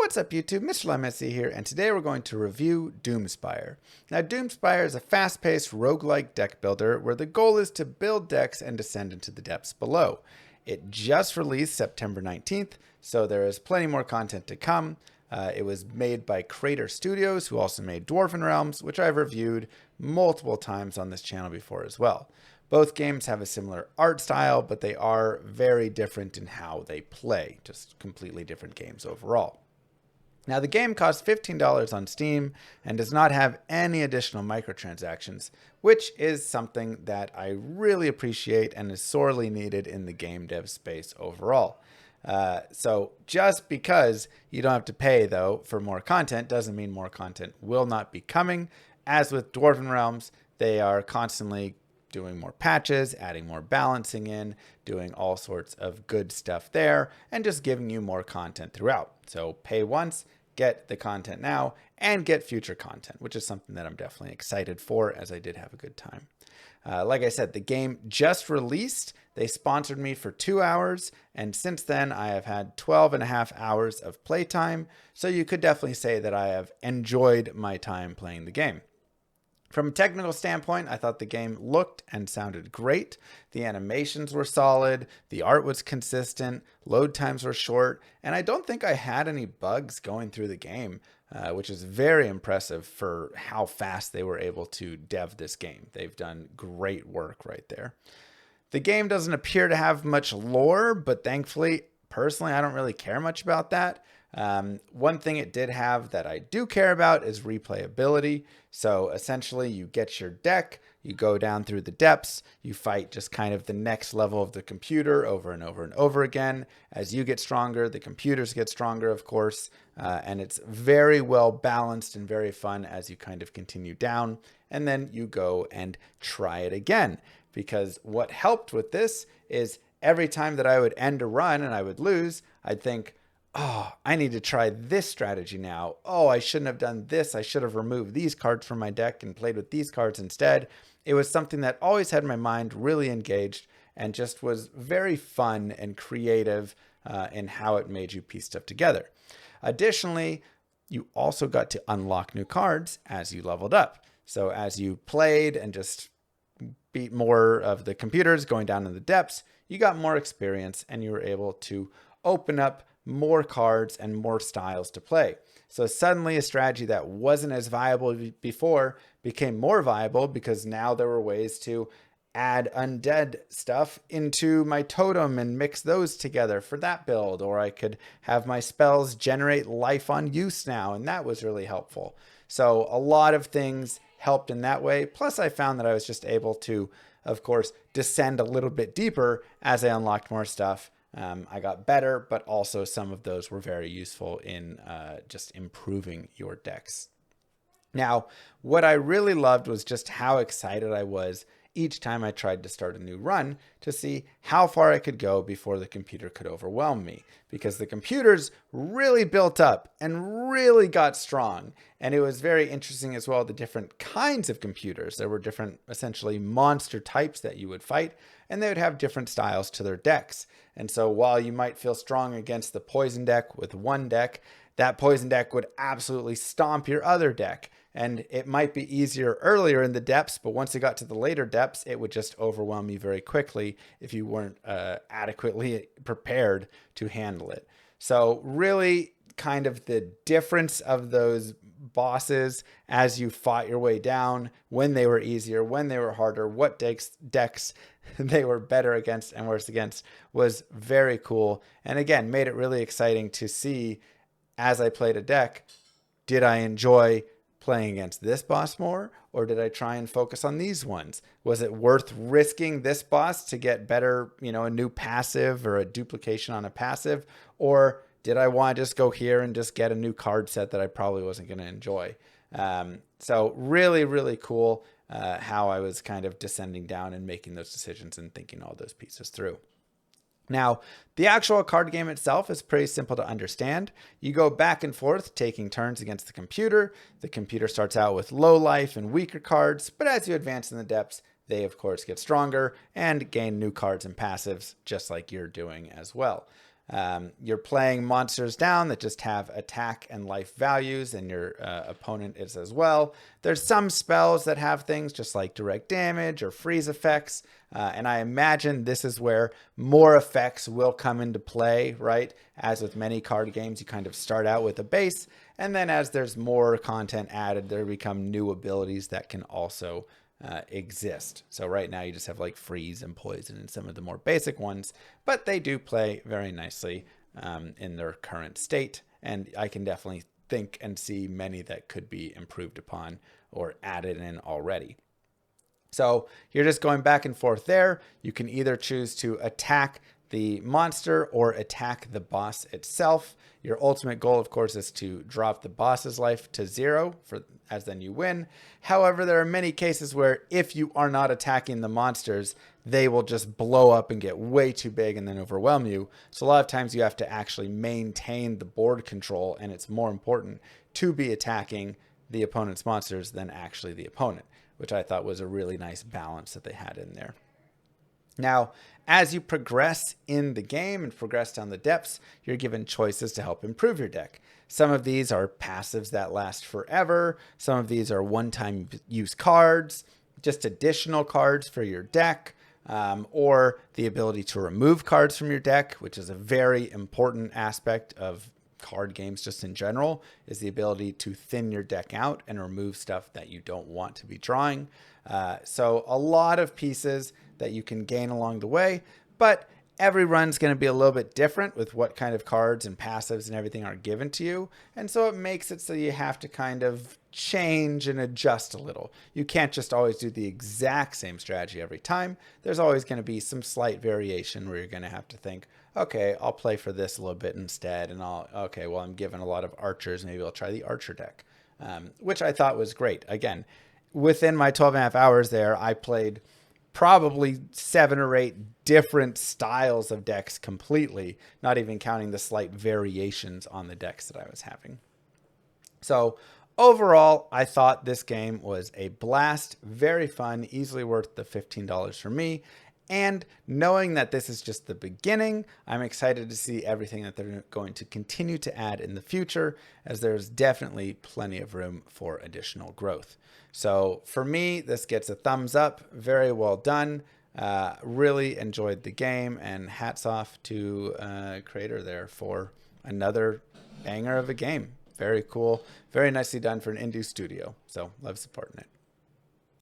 What's up YouTube, Mr. Lemessy here, and today we're going to review Doomspire. Now Doomspire is a fast-paced roguelike deck builder where the goal is to build decks and descend into the depths below. It just released September 19th, so there is plenty more content to come. It was made by Crater Studios, who also made Dwarven Realms, which I've reviewed multiple times on this channel before as well. Both games have a similar art style, but they are very different in how they play, just completely different games overall. Now, the game costs $15 on Steam and does not have any additional microtransactions, which is something that I really appreciate and is sorely needed in the game dev space overall. So just because you don't have to pay, though, for more content doesn't mean more content will not be coming. As with Dwarven Realms, they are constantly doing more patches, adding more balancing in, doing all sorts of good stuff there, and just giving you more content throughout. So pay once, get the content now, and get future content, which is something that I'm definitely excited for, as I did have a good time. Like I said, the game just released. They sponsored me for 2 hours, and since then I have had 12.5 hours of playtime, so you could definitely say that I have enjoyed my time playing the game. From a technical standpoint, I thought the game looked and sounded great. The animations were solid, the art was consistent, load times were short, and I don't think I had any bugs going through the game, which is very impressive for how fast they were able to dev this game. They've done great work right there. The game doesn't appear to have much lore, but thankfully, personally, I don't really care much about that. One thing it did have that I do care about is replayability. So essentially you get your deck, you go down through the depths, you fight just kind of the next level of the computer over and over and over again. As you get stronger, the computers get stronger, of course, and it's very well balanced and very fun as you kind of continue down, and then you go and try it again. Because what helped with this is every time that I would end a run and I would lose, I'd think, oh, I need to try this strategy now. Oh, I shouldn't have done this. I should have removed these cards from my deck and played with these cards instead. It was something that always had my mind really engaged and just was very fun and creative in how it made you piece stuff together. Additionally, you also got to unlock new cards as you leveled up. So as you played and just beat more of the computers going down in the depths, you got more experience and you were able to open up more cards and more styles to play. So suddenly a strategy that wasn't as viable before became more viable because now there were ways to add undead stuff into my totem and mix those together for that build, or I could have my spells generate life on use now, and that was really helpful. So a lot of things helped in that way. Plus I found that I was just able to, of course, descend a little bit deeper as I unlocked more stuff. I got better, but also some of those were very useful in just improving your decks. Now, what I really loved was just how excited I was each time I tried to start a new run to see how far I could go before the computer could overwhelm me, because the computers really built up and really got strong. And it was very interesting as well, the different kinds of computers. There were different, essentially, monster types that you would fight, and they would have different styles to their decks. And so while you might feel strong against the poison deck with one deck, that poison deck would absolutely stomp your other deck. And it might be easier earlier in the depths, but once it got to the later depths, it would just overwhelm you very quickly if you weren't adequately prepared to handle it. So really kind of the difference of those bosses as you fought your way down, when they were easier, when they were harder, what decks they were better against and worse against, was very cool. And again, made it really exciting to see as I played a deck, did I enjoy playing against this boss more, or did I try and focus on these ones? Was it worth risking this boss to get better, a new passive or a duplication on a passive? Or did I want to just go here and just get a new card set that I probably wasn't going to enjoy? So really, really cool how I was kind of descending down and making those decisions and thinking all those pieces through. Now, the actual card game itself is pretty simple to understand. You go back and forth taking turns against the computer. The computer starts out with low life and weaker cards, but as you advance in the depths, they of course get stronger and gain new cards and passives, just like you're doing as well. You're playing monsters down that just have attack and life values, and your opponent is as well. There's some spells that have things just like direct damage or freeze effects, and I imagine this is where more effects will come into play, right? As with many card games, you kind of start out with a base, and then as there's more content added, there become new abilities that can also exist. So right now you just have like freeze and poison and some of the more basic ones, but they do play very nicely in their current state. And I can definitely think and see many that could be improved upon or added in already. So you're just going back and forth there. You can either choose to attack the monster or attack the boss itself. Your ultimate goal, of course, is to drop the boss's life to 0, as then you win. However, there are many cases where if you are not attacking the monsters, they will just blow up and get way too big and then overwhelm you. So a lot of times you have to actually maintain the board control, and it's more important to be attacking the opponent's monsters than actually the opponent, which I thought was a really nice balance that they had in there. Now, as you progress in the game and progress down the depths, you're given choices to help improve your deck. Some of these are passives that last forever. Some of these are one-time use cards, just additional cards for your deck, or the ability to remove cards from your deck, which is a very important aspect of card games just in general, is the ability to thin your deck out and remove stuff that you don't want to be drawing. So a lot of pieces that you can gain along the way, but every run's going to be a little bit different with what kind of cards and passives and everything are given to you. And so it makes it so you have to kind of change and adjust a little. You can't just always do the exact same strategy every time. There's always going to be some slight variation where you're going to have to think, okay, I'll play for this a little bit instead. And okay, well, I'm given a lot of archers. Maybe I'll try the archer deck, which I thought was great. Again, within my 12.5 hours there, I played probably 7 or 8 different styles of decks completely, not even counting the slight variations on the decks that I was having. So overall, I thought this game was a blast, very fun, easily worth the $15 for me. And knowing that this is just the beginning, I'm excited to see everything that they're going to continue to add in the future, as there's definitely plenty of room for additional growth. So for me, this gets a thumbs up. Very well done. Really enjoyed the game, and hats off to creator there for another banger of a game. Very cool. Very nicely done for an indie studio. So love supporting it.